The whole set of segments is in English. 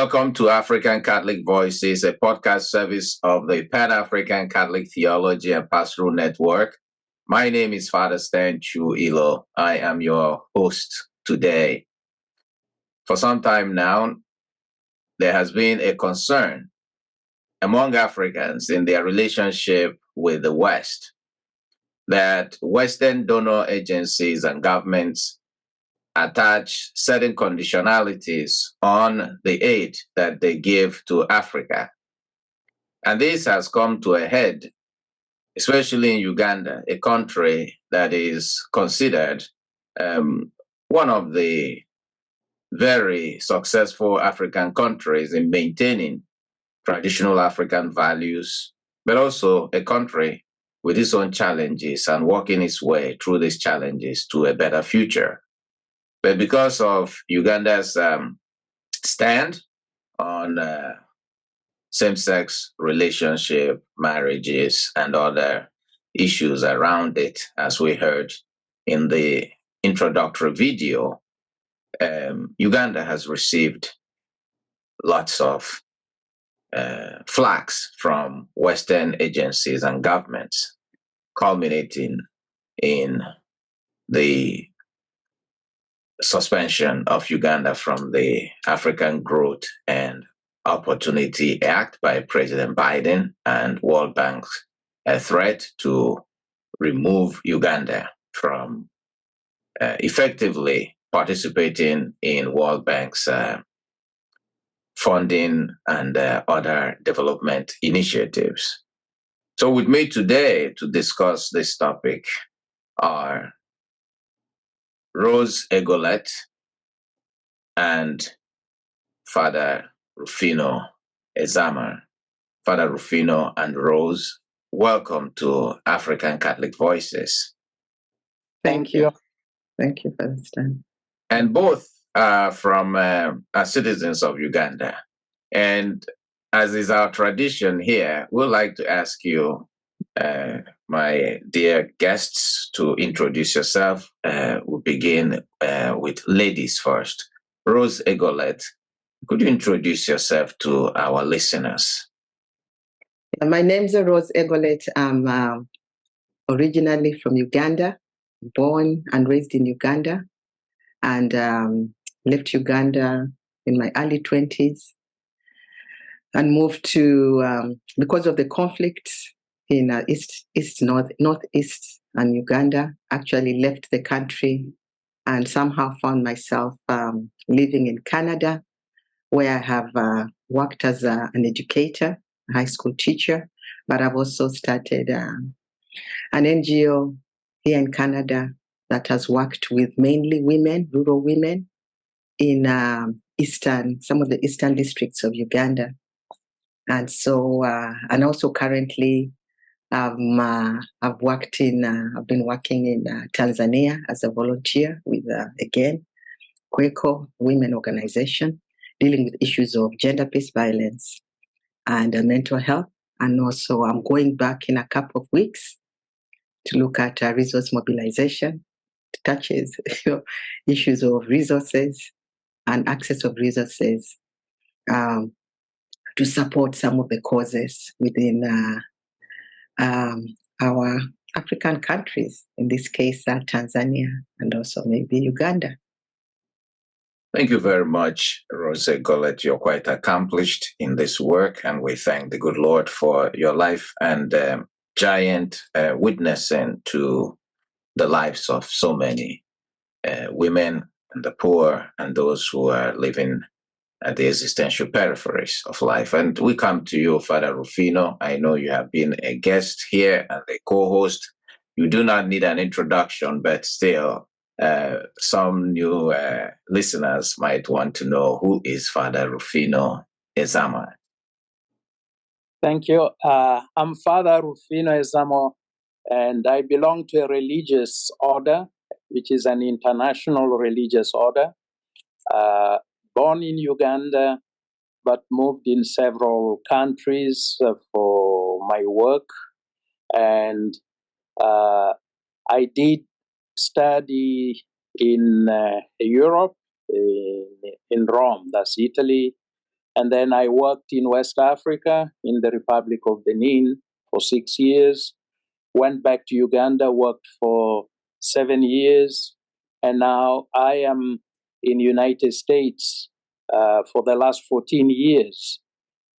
Welcome to African Catholic Voices, a podcast service of the Pan-African Catholic Theology and Pastoral Network. My name is Father Stan Chu Ilo. I am your host today. For some time now, there has been a concern among Africans in their relationship with the West that Western donor agencies and governments attach certain conditionalities on the aid that they give to Africa. And this has come to a head, especially in Uganda, a country that is considered one of the very successful African countries in maintaining traditional African values, but also a country with its own challenges and working its way through these challenges to a better future. But because of Uganda's stand on same-sex relationship, marriages, and other issues around it, as we heard in the introductory video, Uganda has received lots of flags from Western agencies and governments, culminating in the suspension of Uganda from the African Growth and Opportunity Act by President Biden and World Bank's threat to remove Uganda from effectively participating in World Bank's funding and other development initiatives. So with me today to discuss this topic are Rose Egolet and Fr Ruffino Ezama. Fr Ruffino and Rose, welcome to African Catholic Voices. Thank you. Thank you, Father Stan. And both are from are citizens of Uganda. And as is our tradition here, we'd like to ask you, my dear guests, to introduce yourself. We'll begin with ladies first. Rose Egolet, could you introduce yourself to our listeners? My name's Rose Egolet. I'm originally from Uganda, born and raised in Uganda, and left Uganda in my early 20s and moved to, because of the conflicts in northeast and Uganda, actually left the country and somehow found myself living in Canada, where I have worked as an educator, a high school teacher, but I've also started an NGO here in Canada that has worked with mainly women, rural women, in some of the eastern districts of Uganda. And so, and also currently, I've been working in Tanzania as a volunteer with, again, KWIECO, women organization, dealing with issues of gender-based violence and mental health. And also I'm going back in a couple of weeks to look at resource mobilization. It touches issues of resources and access of resources to support some of the causes within our African countries, in this case, Tanzania and also maybe Uganda. Thank you very much, Rose Egolet. You're quite accomplished in this work, and we thank the good Lord for your life and giant witnessing to the lives of so many women and the poor and those who are living at the existential peripheries of life. And we come to you, Fr Ruffino. I know you have been a guest here and a co-host. You do not need an introduction, but still, some new listeners might want to know, who is Fr Ruffino Ezama? Thank you. I'm Fr Ruffino Ezama, and I belong to a religious order, which is an international religious order. Born in Uganda, but moved in several countries for my work. And I did study in Europe, in Rome, that's Italy, And then I worked in West Africa, in the Republic of Benin for 6 years, went back to Uganda, worked for 7 years, and now I am in United States for the last 14 years.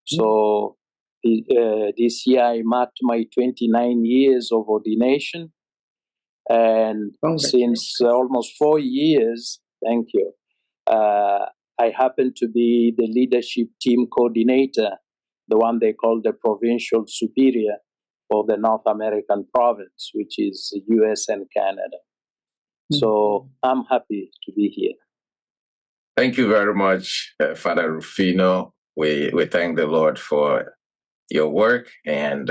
So this year I marked my 29 years of ordination. And since almost 4 years, thank you, I happen to be the leadership team coordinator, the one they call the Provincial Superior for the North American province, which is US and Canada. So I'm happy to be here. Thank you very much, Father Ruffino. We thank the Lord for your work and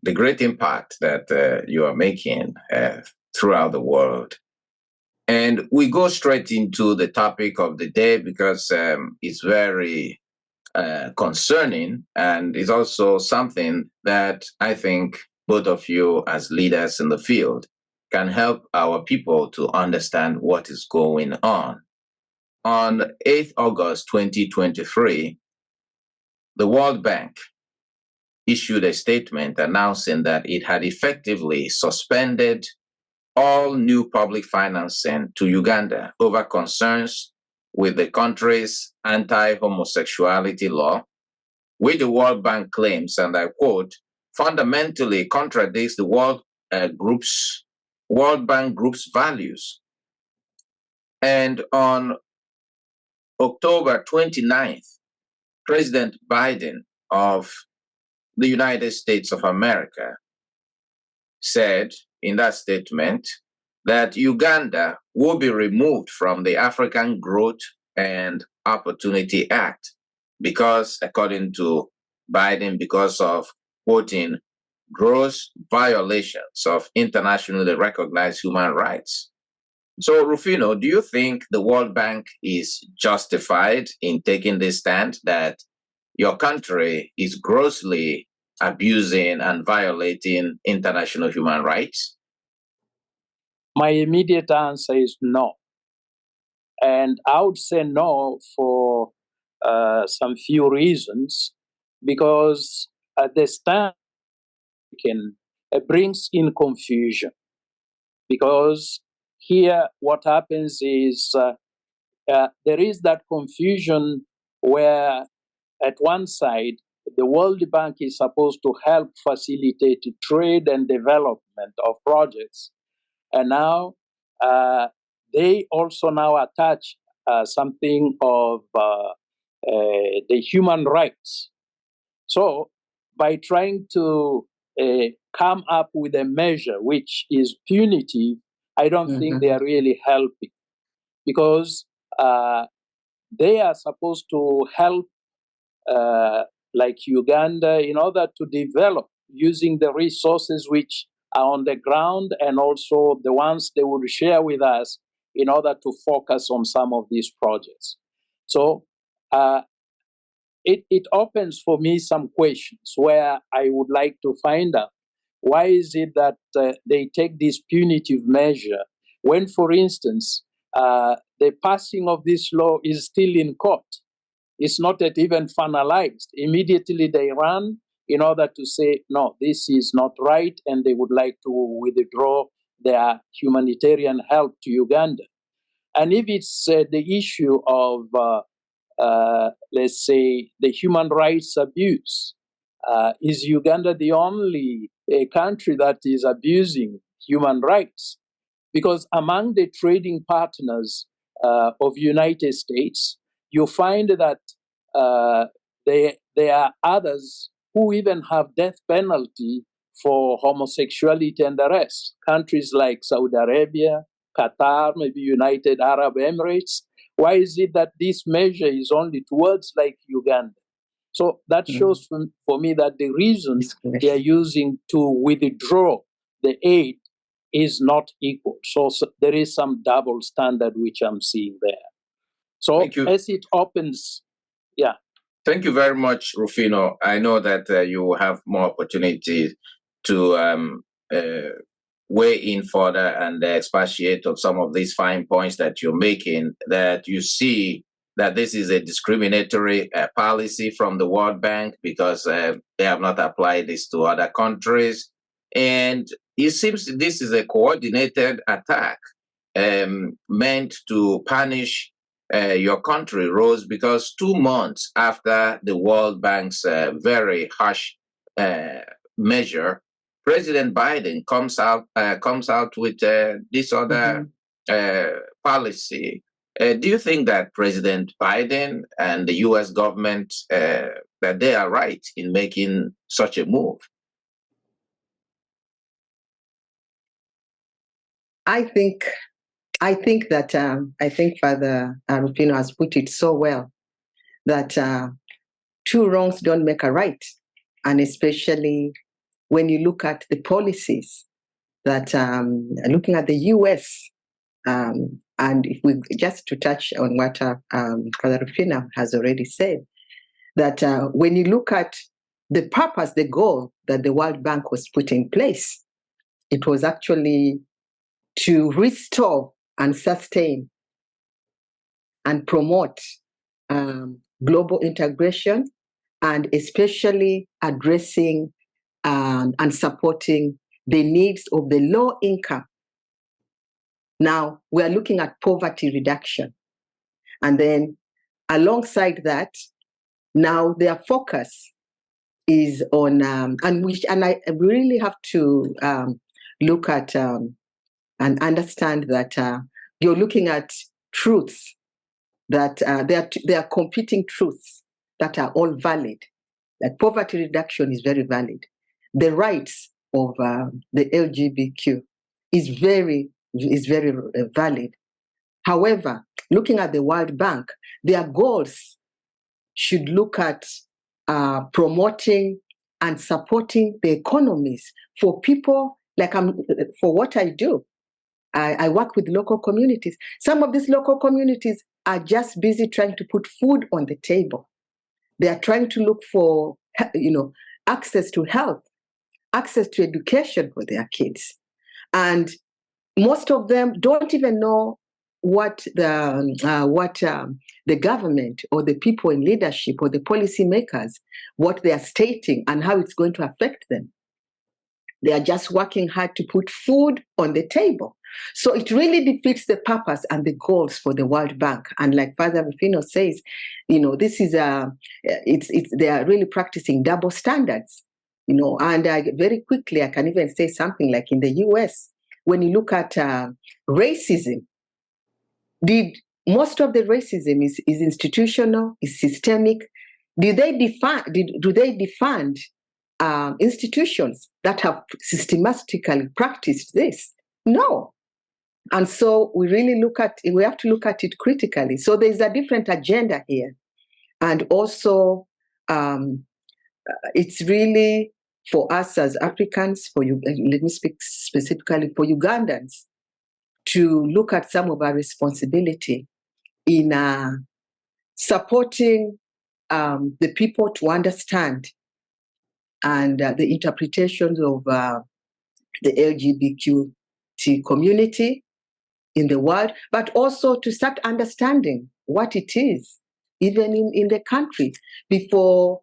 the great impact that you are making throughout the world. And we go straight into the topic of the day because it's very concerning, and it's also something that I think both of you as leaders in the field can help our people to understand what is going on. On 8th August 2023, the World Bank issued a statement announcing that it had effectively suspended all new public financing to Uganda over concerns with the country's anti-homosexuality law, which the World Bank claims, and I quote, fundamentally contradicts the World Bank Group's values. And on October 29th, President Biden of the United States of America said in that statement that Uganda will be removed from the African Growth and Opportunity Act because, according to Biden, because of, quoting, gross violations of internationally recognized human rights. So, Ruffino, do you think the World Bank is justified in taking this stand that your country is grossly abusing and violating international human rights? My immediate answer is no. And I would say no for some few reasons, because the stand brings in confusion. Because here what happens is there is that confusion where at one side, the World Bank is supposed to help facilitate trade and development of projects. And now they also now attach something of the human rights. So by trying to come up with a measure which is punitive, I don't think they are really helping, because they are supposed to help like Uganda in order to develop using the resources which are on the ground and also the ones they will share with us in order to focus on some of these projects. So it opens for me some questions where I would like to find out why is it that they take this punitive measure when, for instance, the passing of this law is still in court. It's not yet even finalized. Immediately they run in order to say, no, this is not right, and they would like to withdraw their humanitarian help to Uganda. And if it's the issue of, let's say, the human rights abuse, is Uganda the only country that is abusing human rights? Because among the trading partners of United States, you find that there are others who even have death penalty for homosexuality and the rest. Countries like Saudi Arabia, Qatar, maybe United Arab Emirates. Why is it that this measure is only towards like Uganda? So that shows for me that the reason they are using to withdraw the aid is not equal. So there is some double standard which I'm seeing there. So as it opens, yeah. Thank you very much, Ruffino. I know that you will have more opportunity to weigh in further and expatiate on some of these fine points that you're making, that you see that this is a discriminatory policy from the World Bank because they have not applied this to other countries. And it seems this is a coordinated attack meant to punish your country, Rose, because 2 months after the World Bank's very harsh measure, President Biden comes out with this other policy. Do you think that President Biden and the U.S. government that they are right in making such a move? I think that Father Ruffino has put it so well that two wrongs don't make a right, and especially when you look at the policies that looking at the U.S. And if we just to touch on what Father Ruffino has already said, that when you look at the purpose, the goal that the World Bank was put in place, it was actually to restore and sustain and promote global integration, and especially addressing and supporting the needs of the low income. Now, we are looking at poverty reduction. And then alongside that, now their focus is on, and I really have to look at and understand that you're looking at truths, that there are competing truths that are all valid. Like poverty reduction is very valid. The rights of the LGBTQ is very valid. However, looking at the World Bank, their goals should look at promoting and supporting the economies for people like for what I do. I work with local communities. Some of these local communities are just busy trying to put food on the table. They are trying to look for, access to health, access to education for their kids. And most of them don't even know what the government or the people in leadership or the policymakers, what they are stating and how it's going to affect them. They are just working hard to put food on the table. So it really defeats the purpose and the goals for the World Bank. And like Father Ruffino says, this is they are really practicing double standards. And very quickly I can even say something like in the U.S. when you look at racism, most of the racism is institutional, is systemic. Do they defund institutions that have systematically practiced this? No. And so we have to look at it critically. So there's a different agenda here. And also, it's really for us as Africans, let me speak specifically for Ugandans, to look at some of our responsibility in supporting the people to understand and the interpretations of the LGBTQ community in the world, but also to start understanding what it is, even in the country, before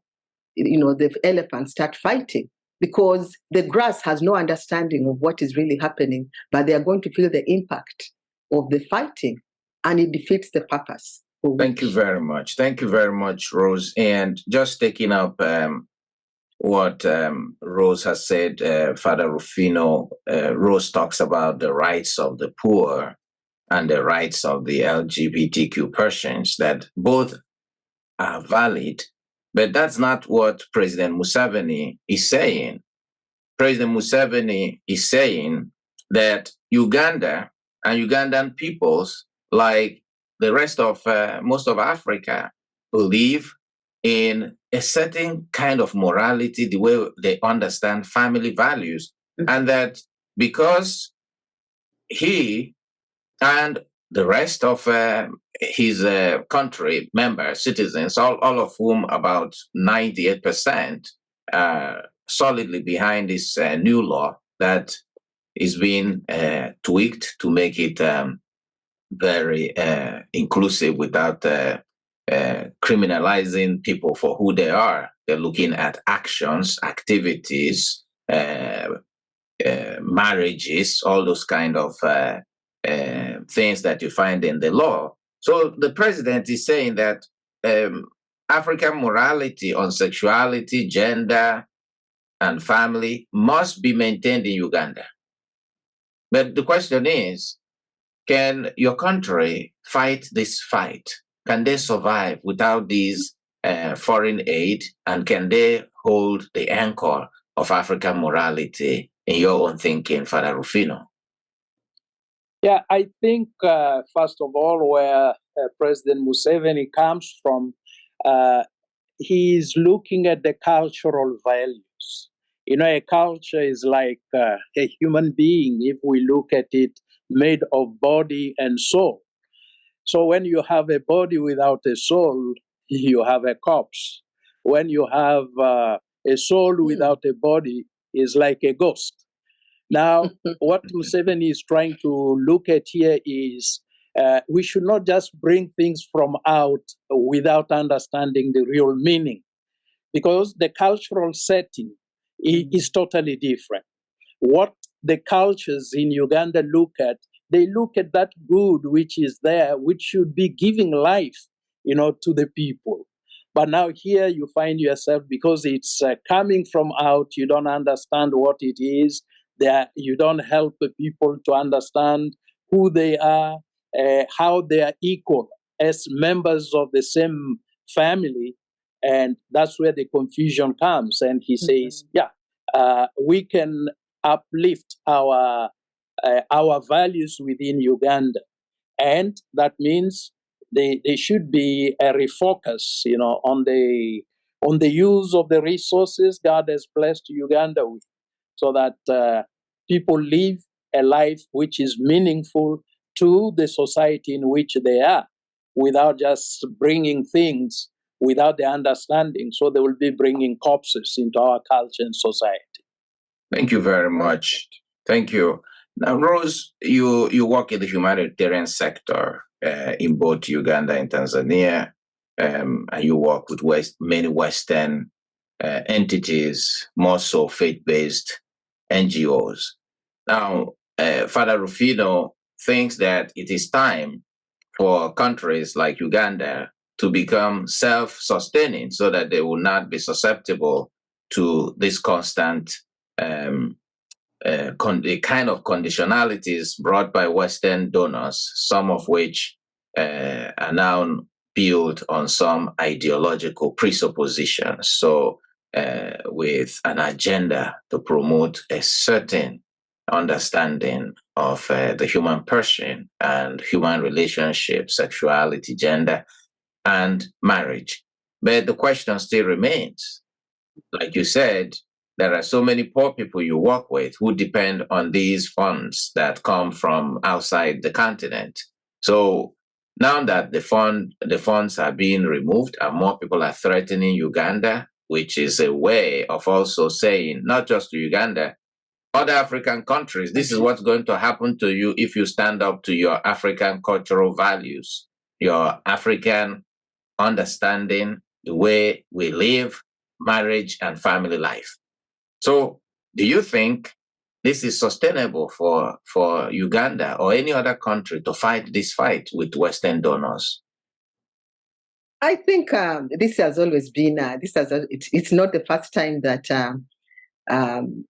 the elephants start fighting. Because the grass has no understanding of what is really happening, but they are going to feel the impact of the fighting, and it defeats the purpose. Thank you very much. Thank you very much, Rose. And just taking up what Rose has said, Father Ruffino, Rose talks about the rights of the poor and the rights of the LGBTQ persons, that both are valid. But that's not what President Museveni is saying. President Museveni is saying that Uganda and Ugandan peoples, like the rest of most of Africa, believe in a certain kind of morality, the way they understand family values, and that because he and the rest of his country members, citizens, all of whom about 98% solidly behind this new law that is being tweaked to make it very inclusive without criminalizing people for who they are. They're looking at actions, activities, marriages, all those kind of things that you find in the law. So the president is saying that African morality on sexuality, gender, and family must be maintained in Uganda. But the question is, can your country fight this fight? Can they survive without these foreign aid? And can they hold the anchor of African morality in your own thinking, Fr Ruffino? Yeah, I think, first of all, where President Museveni comes from, he is looking at the cultural values. You know, a culture is like a human being, if we look at it, made of body and soul. So when you have a body without a soul, you have a corpse. When you have a soul without a body, is like a ghost. Now, what Museveni is trying to look at here is we should not just bring things from out without understanding the real meaning, because the cultural setting is totally different. What the cultures in Uganda look at, they look at that good which is there, which should be giving life, you know, to the people. But now here you find yourself, because it's coming from out, you don't understand what it is. You don't help the people to understand who they are, how they are equal as members of the same family. And that's where the confusion comes. And he says, we can uplift our values within Uganda, and that means they should be a refocus, you know, on the use of the resources God has blessed Uganda with, so that people live a life which is meaningful to the society in which they are, without just bringing things without the understanding. So they will be bringing corpses into our culture and society. Thank you very much. Thank you. Now, Rose, you work in the humanitarian sector in both Uganda and Tanzania, and you work with many Western entities, more so faith-based NGOs. Now, Fr Ruffino thinks that it is time for countries like Uganda to become self-sustaining so that they will not be susceptible to this constant the kind of conditionalities brought by Western donors, some of which are now built on some ideological presuppositions. So with an agenda to promote a certain understanding of the human person and human relationships, sexuality, gender, and marriage. But the question still remains. Like you said, there are so many poor people you work with who depend on these funds that come from outside the continent. So now that the funds are being removed and more people are threatening Uganda, which is a way of also saying, not just to Uganda, other African countries, this is what's going to happen to you if you stand up to your African cultural values, your African understanding, the way we live, marriage, and family life. So do you think this is sustainable for Uganda or any other country to fight this fight with Western donors? I think this has always been, it's not the first time that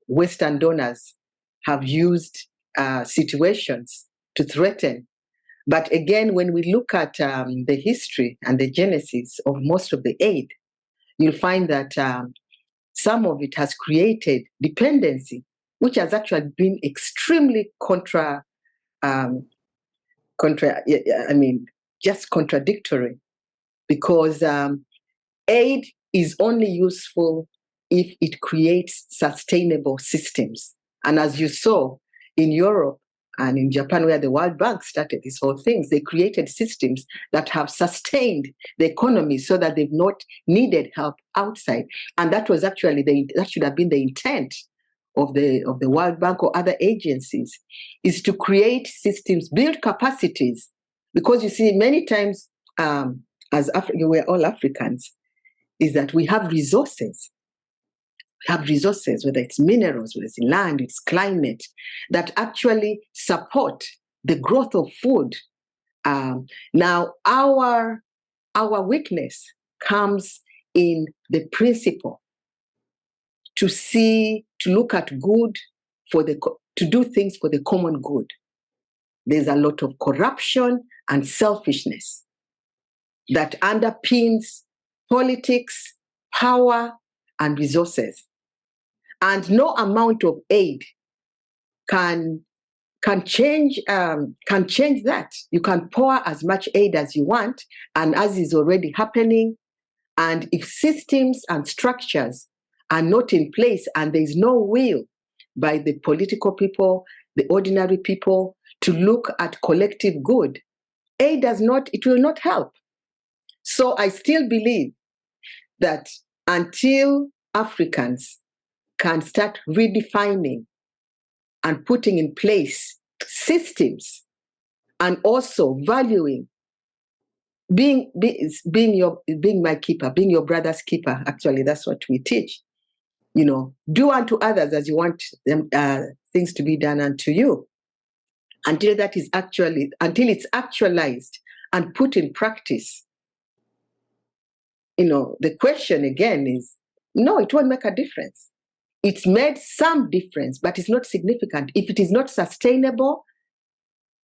Western donors have used situations to threaten. But again, when we look at the history and the genesis of most of the aid, you'll find that some of it has created dependency, which has actually been extremely just contradictory, because aid is only useful if it creates sustainable systems. And as you saw in Europe and in Japan, where the World Bank started this whole thing, they created systems that have sustained the economy so that they've not needed help outside. And that was actually that should have been the intent of the World Bank or other agencies, is to create systems, build capacities. Because you see, many times as we're all Africans, is that we have resources. We have resources, whether it's minerals, whether it's land, it's climate, that actually support the growth of food. Now, our weakness comes in the principle to look at good to do things for the common good. There's a lot of corruption and selfishness that underpins politics, power, and resources. And no amount of aid can change that. You can pour as much aid as you want, and as is already happening. And if systems and structures are not in place and there is no will by the political people, the ordinary people, to look at collective good, aid it will not help. So I still believe that until Africans can start redefining and putting in place systems and also valuing being my keeper, being your brother's keeper. Actually, that's what we teach. Do unto others as you want them, things to be done unto you. Until it's actualized and put in practice. The question again is, no, it won't make a difference. It's made some difference, but it's not significant. If it is not sustainable,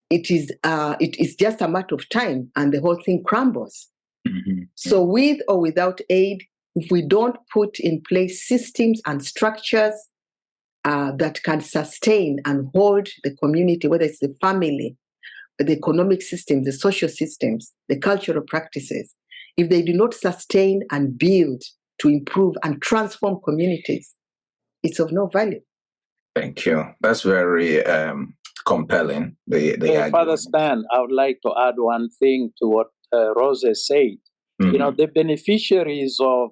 it is just a matter of time and the whole thing crumbles. Mm-hmm. So with or without aid, if we don't put in place systems and structures that can sustain and hold the community, whether it's the family, the economic systems, the social systems, the cultural practices, if they do not sustain and build to improve and transform communities, it's of no value. Thank you. That's very compelling. Father Stan, I would like to add one thing to what Rose said. Mm-hmm. The beneficiaries of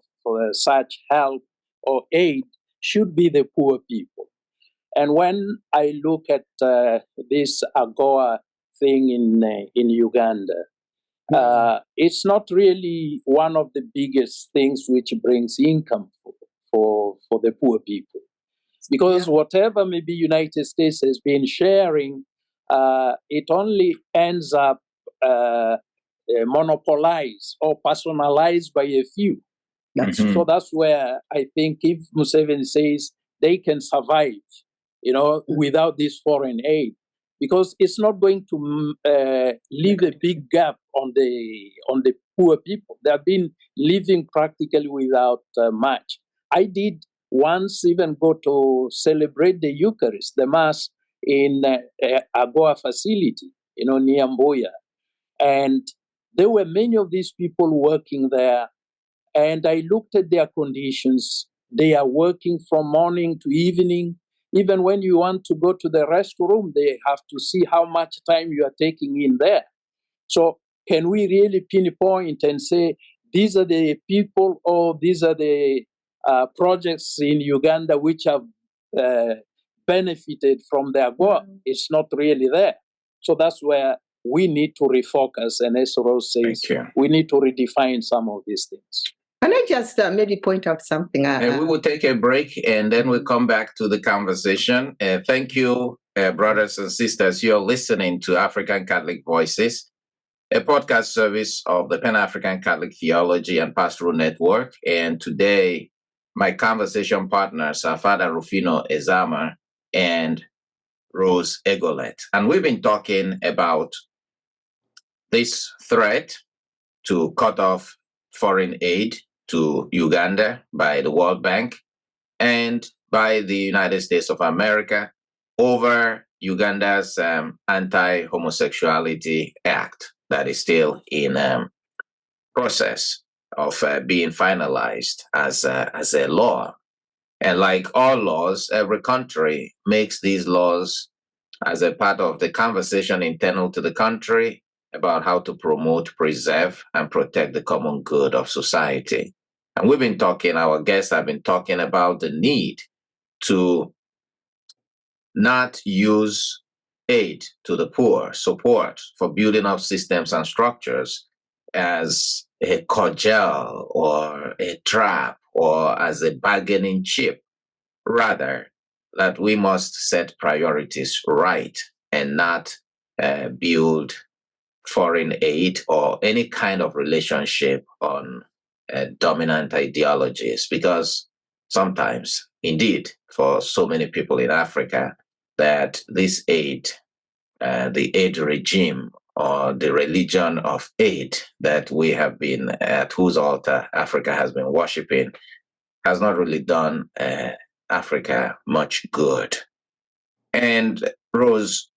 such help or aid should be the poor people. And when I look at this AGOA thing in Uganda, it's not really one of the biggest things which brings income for the poor people. Because whatever maybe United States has been sharing, it only ends up monopolized or personalized by a few. So that's where I think if Museveni says they can survive, without this foreign aid, because it's not going to leave a big gap on the poor people. They have been living practically without much. I did once even go to celebrate the Eucharist, the Mass, in AGOA facility, near Mbuya. And there were many of these people working there. And I looked at their conditions. They are working from morning to evening. Even when you want to go to the restroom, they have to see how much time you are taking in there. So can we really pinpoint and say, these are the people or these are the projects in Uganda which have benefited from the AGOA? It's not really there. So that's where we need to refocus. And as Rose says, we need to redefine some of these things. Can I just maybe point out something? And we will take a break and then we'll come back to the conversation. Thank you, brothers and sisters. You're listening to African Catholic Voices, a podcast service of the Pan-African Catholic Theology and Pastoral Network. And today, my conversation partners are Fr Ruffino Ezama and Rose Egolet. And we've been talking about this threat to cut off foreign aid to Uganda by the World Bank and by the United States of America over Uganda's Anti-Homosexuality Act that is still in process of being finalized as a law. And like all laws, every country makes these laws as a part of the conversation internal to the country about how to promote, preserve, and protect the common good of society. And we've been talking, our guests have been talking about the need to not use aid to the poor, support for building up systems and structures as a cudgel or a trap or as a bargaining chip. Rather, that we must set priorities right and not build foreign aid or any kind of relationship on dominant ideologies, because sometimes, indeed, for so many people in Africa, that this aid, the aid regime or the religion of aid that we have been at whose altar Africa has been worshiping, has not really done Africa much good. And Rose,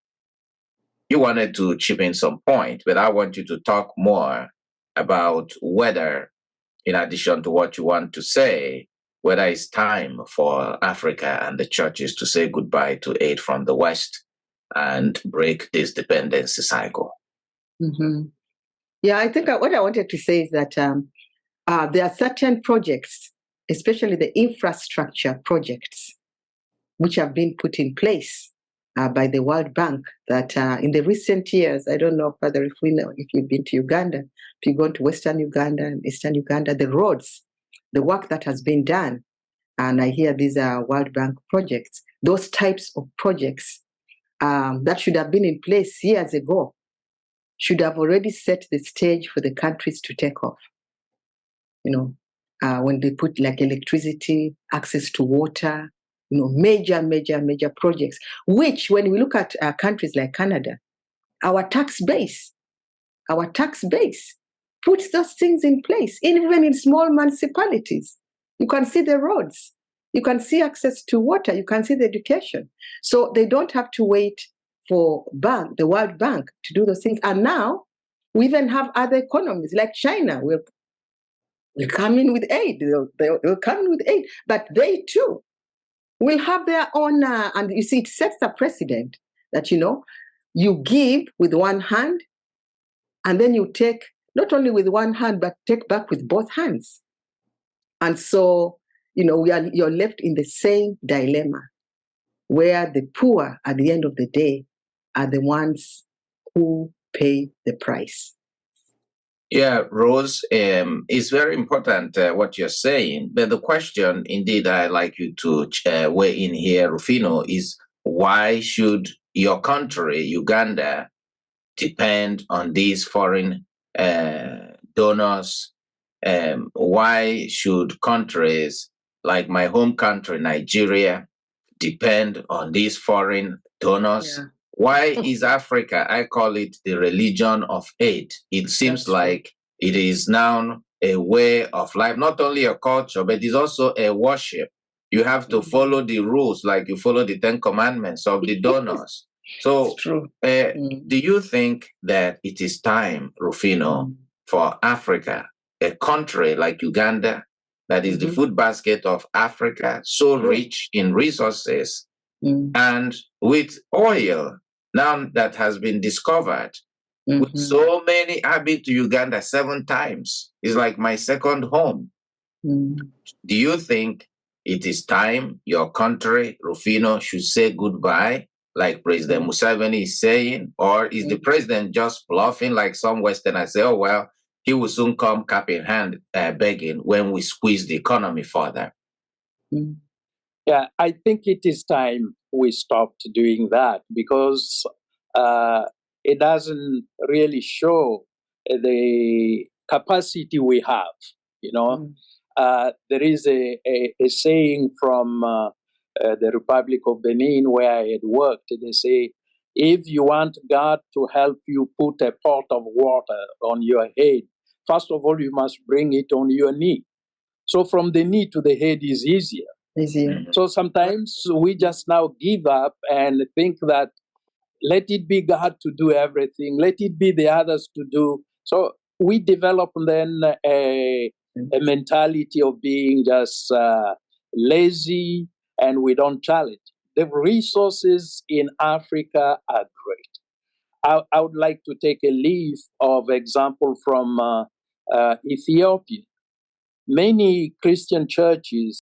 you wanted to chip in some point, but I want you to talk more about whether, in addition to what you want to say, whether it's time for Africa and the churches to say goodbye to aid from the West and break this dependency cycle. Mm-hmm. Yeah, I think what I wanted to say is that there are certain projects, especially the infrastructure projects, which have been put in place by the World Bank, that in the recent years, I don't know, Father, if you've been to Uganda, if you've gone to Western Uganda and Eastern Uganda, the roads, the work that has been done, and I hear these are World Bank projects, those types of projects that should have been in place years ago, should have already set the stage for the countries to take off. You know, when they put like electricity, access to water, major projects, which when we look at countries like Canada, our tax base puts those things in place, even in small municipalities. You can see the roads, you can see access to water, you can see the education. So they don't have to wait for the World Bank to do those things. And now we even have other economies like China will come in with aid. They'll come in with aid, but they too will have their own, and you see, it sets a precedent that, you give with one hand, and then you take not only with one hand, but take back with both hands. And so, you're left in the same dilemma where the poor, at the end of the day, are the ones who pay the price. Yeah, Rose, it's very important what you're saying. But the question, indeed, I'd like you to weigh in here, Ruffino, is why should your country, Uganda, depend on these foreign donors? Why should countries like my home country, Nigeria, depend on these foreign donors? Yeah. Why is Africa, I call it the religion of aid. It seems like it is now a way of life, not only a culture, but it's also a worship. You have to follow the rules like you follow the 10 commandments of the donors. So do you think that it is time, Ruffino, for Africa, a country like Uganda, that is the food basket of Africa, so rich in resources, and with oil now that has been discovered, with so many, I've been to Uganda 7 times. It's like my second home. Do you think it is time your country, Ruffino, should say goodbye, like President Museveni is saying? Or is the president just bluffing like some Westerners say, oh, well, he will soon come cap in hand begging when we squeeze the economy further? Yeah, I think it is time we stopped doing that, because it doesn't really show the capacity we have. There is a saying from the Republic of Benin where I had worked. They say, if you want God to help you put a pot of water on your head, first of all, you must bring it on your knee. So from the knee to the head is easier. So sometimes we just now give up and think that let it be God to do everything, let it be the others to do. So we develop then a mentality of being just lazy, and we don't challenge. The resources in Africa are great. I would like to take a leaf of example from Ethiopia. Many Christian churches